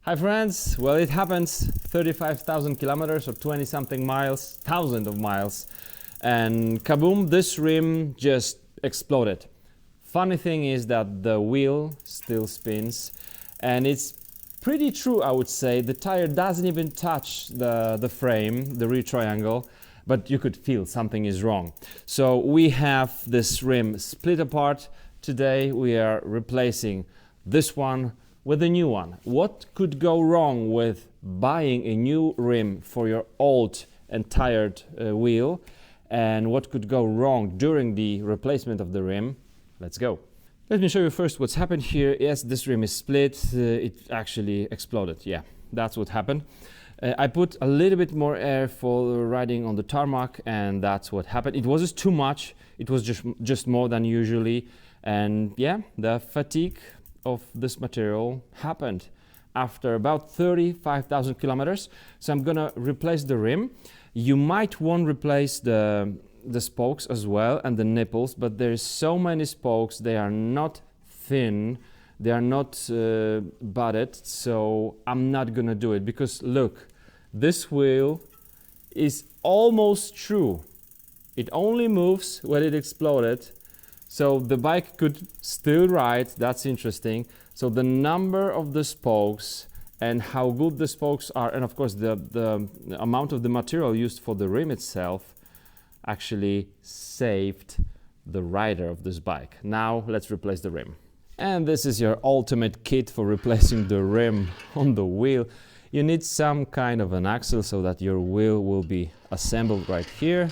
Hi friends, well it happens 35,000 kilometers or 20 something miles, thousands of miles, and kaboom, this rim just exploded. Funny thing is that the wheel still spins, and it's pretty true, I would say. The tire doesn't even touch the frame, the rear triangle, but you could feel something is wrong. So we have this rim split apart. Today we are replacing this one with a new one. What could go wrong with buying a new rim for your old and tired wheel, and what could go wrong during the replacement of the rim? Let's go. Let me show you first what's happened here. Yes, this rim is split. It actually exploded. Yeah, that's what happened. I put a little bit more air for riding on the tarmac, and that's what happened. It wasn't too much. It was just more than usually. And yeah, the fatigue of this material happened after about 35,000 kilometers. So I'm gonna replace the rim. You might want to replace the spokes as well and the nipples, but there's so many spokes, they are not thin, they are not butted, so I'm not gonna do it, because look, this wheel is almost true. It only moves when it exploded. So the bike could still ride. That's interesting. So the number of the spokes and how good the spokes are, and of course the amount of the material used for the rim itself actually saved the rider of this bike. Now let's replace the rim. And this is your ultimate kit for replacing the rim on the wheel. You need some kind of an axle so that your wheel will be assembled right here.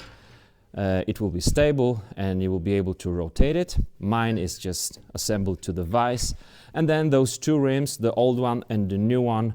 It will be stable and you will be able to rotate it. Mine is just assembled to the vise. And then those two rims, the old one and the new one,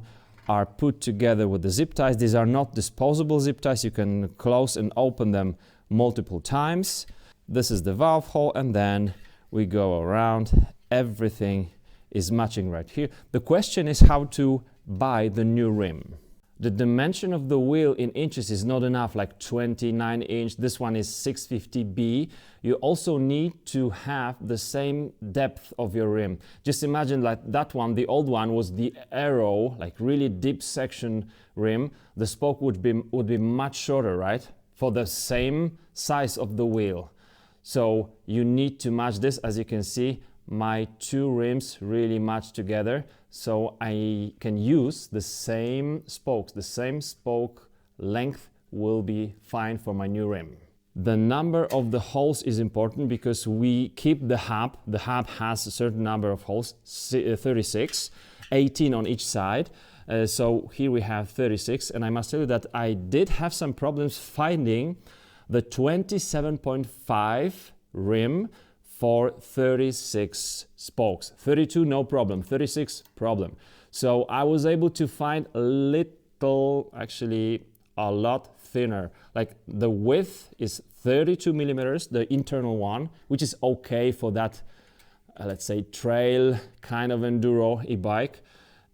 are put together with the zip ties. These are not disposable zip ties. You can close and open them multiple times. This is the valve hole, and then we go around. Everything is matching right here. The question is how to buy the new rim. The dimension of the wheel in inches is not enough, like 29 inch. This one is 650B. You also need to have the same depth of your rim. Just imagine like that one, the old one was the aero, like really deep section rim. The spoke would be much shorter, right? For the same size of the wheel. So you need to match this. As you can see, my two rims really match together, so I can use the same spokes. The same spoke length will be fine for my new rim. The number of the holes is important because we keep the hub. The hub has a certain number of holes, 36, 18 on each side. So here we have 36, and I must tell you that I did have some problems finding the 27.5 rim for 36 spokes. 32, no problem. 36, problem. So I was able to find a little, actually a lot thinner. Like the width is 32 millimeters, the internal one, which is okay for that, let's say, trail kind of enduro e-bike.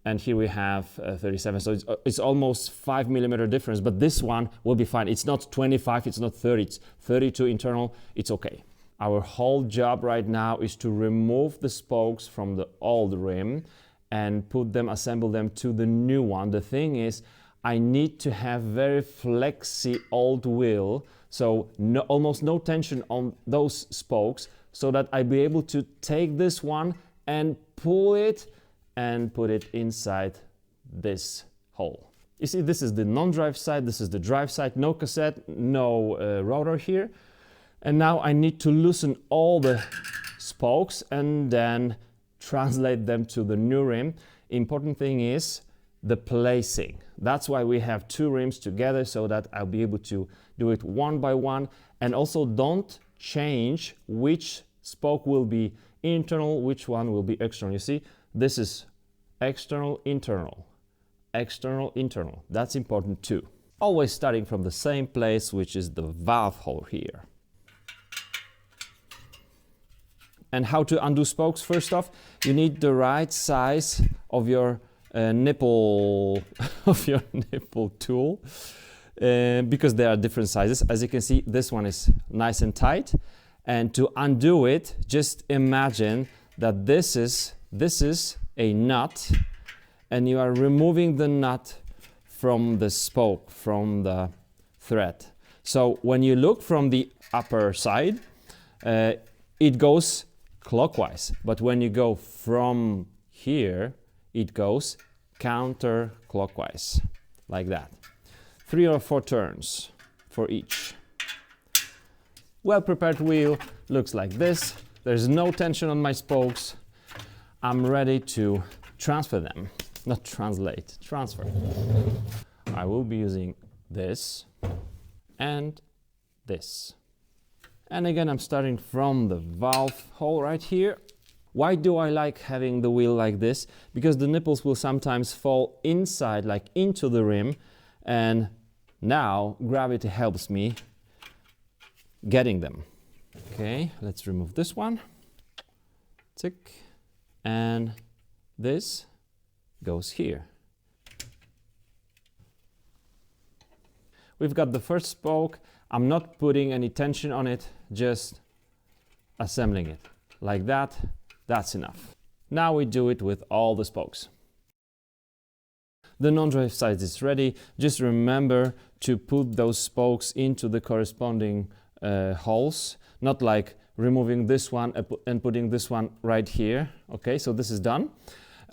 And here we have 37, so it's almost 5 millimeter difference, but this one will be fine. It's not 25, it's not 30, it's 32 internal, it's okay. Our whole job right now is to remove the spokes from the old rim and assemble them to the new one. The thing is, I need to have very flexy old wheel, so almost no tension on those spokes, so that I'll be able to take this one and pull it and put it inside this hole. You see, this is the non-drive side, this is the drive side, no cassette, no rotor here. And now I need to loosen all the spokes and then translate them to the new rim. Important thing is the placing. That's why we have two rims together, so that I'll be able to do it one by one. And also don't change which spoke will be internal, which one will be external. You see, this is external, internal, external, internal. That's important too. Always starting from the same place, which is the valve hole here. And how to undo spokes? First off, you need the right size of your nipple tool, because there are different sizes. As you can see, this one is nice and tight. And to undo it, just imagine that this is a nut, and you are removing the nut from the spoke, from the thread. So when you look from the upper side, it goes clockwise, but when you go from here, it goes counterclockwise, like that. 3 or 4 turns for each. Well-prepared wheel looks like this. There's no tension on my spokes. I'm ready to transfer them. Not translate, transfer. I will be using this and this. And again, I'm starting from the valve hole right here. Why do I like having the wheel like this? Because the nipples will sometimes fall inside, like into the rim, and now gravity helps me getting them. Okay, let's remove this one. Tick. And this goes here. We've got the first spoke. I'm not putting any tension on it, just assembling it. Like that, that's enough. Now we do it with all the spokes. The non-drive side is ready. Just remember to put those spokes into the corresponding holes, not like removing this one and putting this one right here. Okay, so this is done.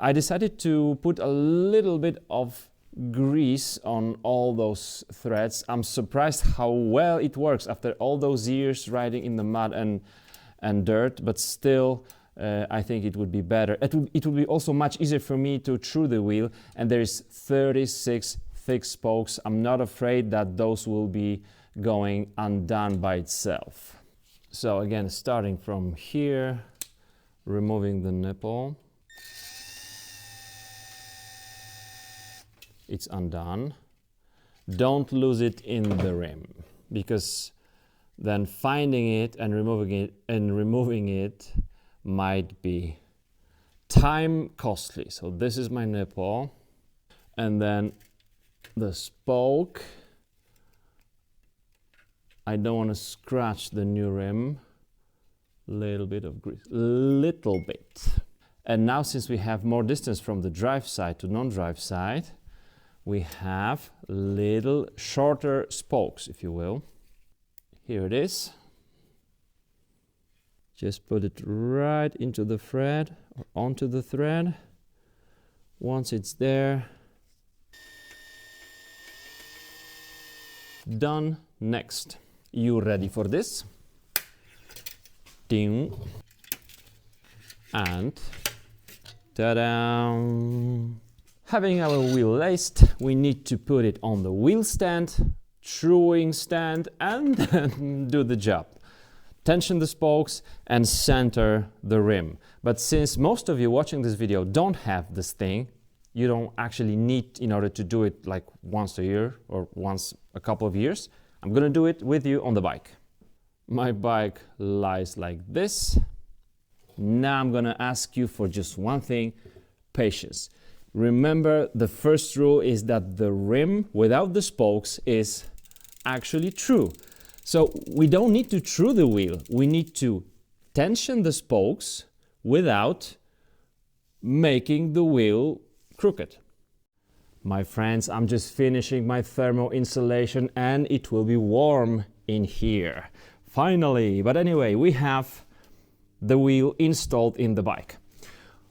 I decided to put a little bit of grease on all those threads. I'm surprised how well it works after all those years riding in the mud and dirt, but still I think it would be better. It would be also much easier for me to true the wheel, and there is 36 thick spokes. I'm not afraid that those will be going undone by itself. So again, starting from here, removing the nipple. It's undone. Don't lose it in the rim, because then finding it and removing it might be time costly. So this is my nipple, and then the spoke. I don't want to scratch the new rim. Little bit of grease, little bit. And now, since we have more distance from the drive side to non-drive side, we have little shorter spokes, if you will. Here it is. Just put it right into the thread or onto the thread. Once it's there, done. Next, you ready for this? Ding. And ta-da! Having our wheel laced, we need to put it on the wheel stand, truing stand, and then do the job. Tension the spokes and center the rim. But since most of you watching this video don't have this thing, you don't actually need in order to do it like once a year or once a couple of years. I'm gonna do it with you on the bike. My bike lies like this. Now I'm gonna ask you for just one thing, patience. Remember, the first rule is that the rim without the spokes is actually true. So we don't need to true the wheel. We need to tension the spokes without making the wheel crooked. My friends, I'm just finishing my thermal insulation and it will be warm in here. Finally, but anyway, we have the wheel installed in the bike.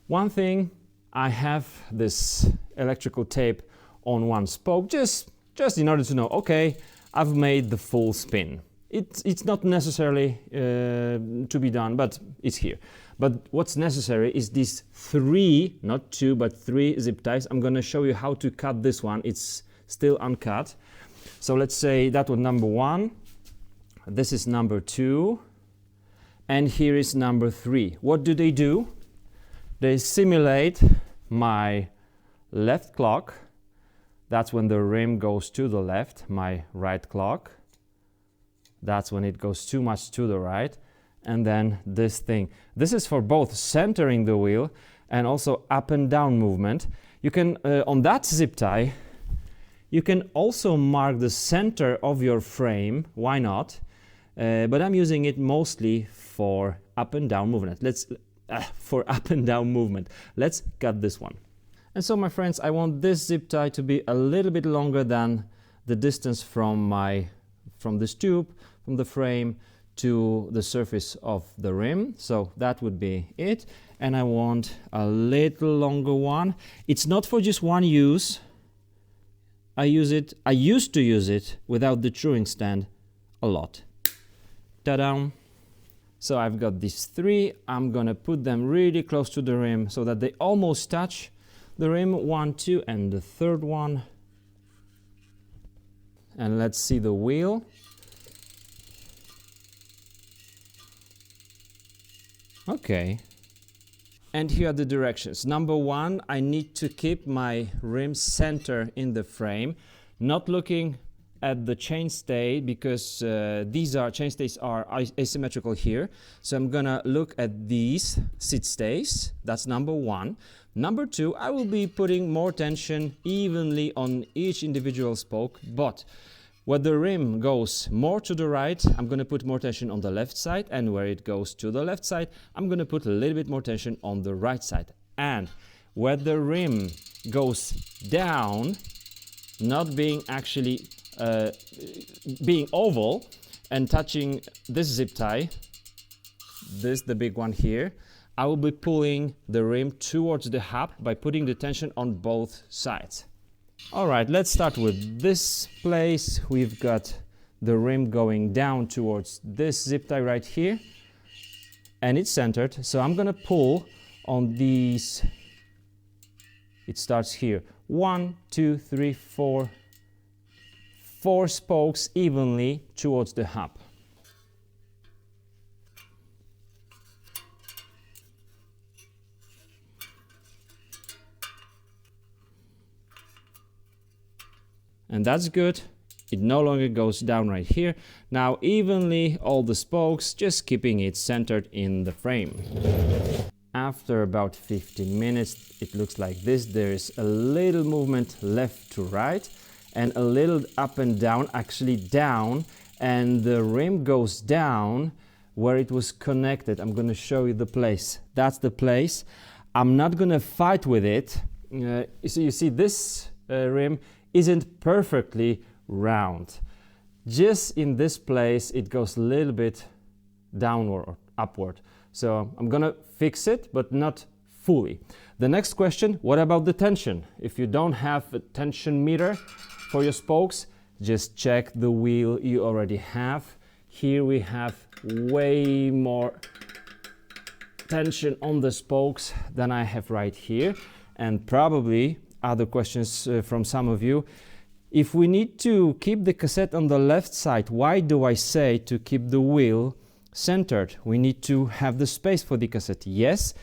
One thing, I have this electrical tape on one spoke, just in order to know, okay, I've made the full spin. It's not necessarily to be done, but it's here. But what's necessary is these 3, not 2, but 3 zip ties. I'm gonna show you how to cut this one. It's still uncut. So let's say that was number 1. This is number 2. And here is number 3. What do? They simulate my left clock. That's when the rim goes to the left. My right clock. That's when it goes too much to the right. And then this thing. This is for both centering the wheel and also up and down movement. You can, on that zip tie, you can also mark the center of your frame. Why not? But I'm using it mostly for up and down movement. Let's cut this one. And so my friends, I want this zip tie to be a little bit longer than the distance from this tube, from the frame to the surface of the rim. So that would be it. And I want a little longer one. It's not for just one use. I used to use it without the truing stand a lot. Ta-da! So I've got these three. I'm gonna put them really close to the rim so that they almost touch the rim. 1, 2, and the third one. And let's see the wheel. Okay. And here are the directions. Number 1, I need to keep my rim center in the frame, not looking at the chainstay, because these chainstays are asymmetrical here. So I'm gonna look at these sit stays. That's number 1. Number 2, I will be putting more tension evenly on each individual spoke, but where the rim goes more to the right, I'm going to put more tension on the left side, and where it goes to the left side, I'm going to put a little bit more tension on the right side. And where the rim goes down, not being actually being oval and touching this zip tie, the big one here, I will be pulling the rim towards the hub by putting the tension on both sides. All right, let's start with this place. We've got the rim going down towards this zip tie right here, and it's centered. So I'm gonna pull on these. It starts here. 1, 2, 3, 4 spokes evenly towards the hub. And that's good. It no longer goes down right here. Now evenly all the spokes, just keeping it centered in the frame. After about 15 minutes, it looks like this. There is a little movement left to right and a little up and down, actually down, and the rim goes down where it was connected. I'm going to show you the place. That's the place. I'm not going to fight with it. So you see this rim isn't perfectly round. Just in this place, it goes a little bit downward or upward. So I'm gonna fix it, but not fully. The next question, what about the tension? If you don't have a tension meter for your spokes, just check the wheel you already have. Here we have way more tension on the spokes than I have right here, and probably other questions from some of you. If we need to keep the cassette on the left side, why do I say to keep the wheel centered? We need to have the space for the cassette, yes,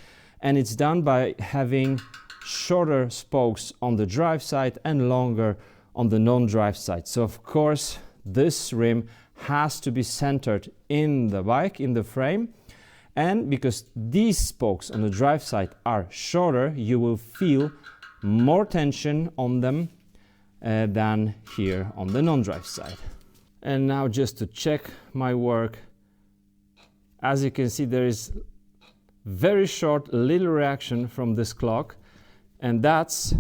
and it's done by having shorter spokes on the drive side and longer on the non-drive side. So of course this rim has to be centered in the bike, in the frame, and because these spokes on the drive side are shorter, you will feel more tension on them than here on the non-drive side. And now just to check my work, as you can see there is very short little reaction from this clock, and that's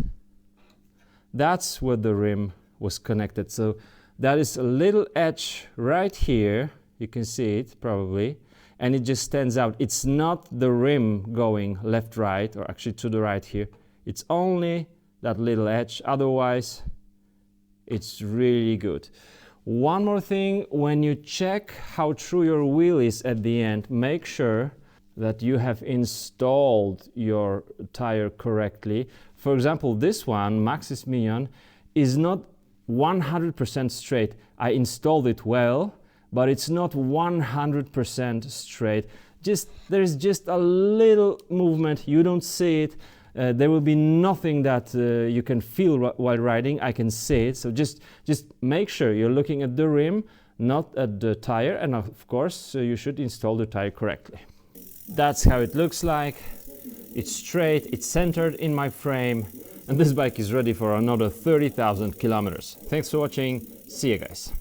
where the rim was connected. So that is a little edge right here, you can see it probably, and it just stands out. It's not the rim going left right or actually to the right here. It's only that little edge, otherwise it's really good. One more thing, when you check how true your wheel is at the end, make sure that you have installed your tire correctly. For example, this one, Maxxis Minion, is not 100% straight. I installed it well, but it's not 100% straight. There's just a little movement, you don't see it. There will be nothing that you can feel while riding. I can see it. So just make sure you're looking at the rim, not at the tire. And of course, you should install the tire correctly. That's how it looks like. It's straight, it's centered in my frame. And this bike is ready for another 30,000 kilometers. Thanks for watching. See you guys.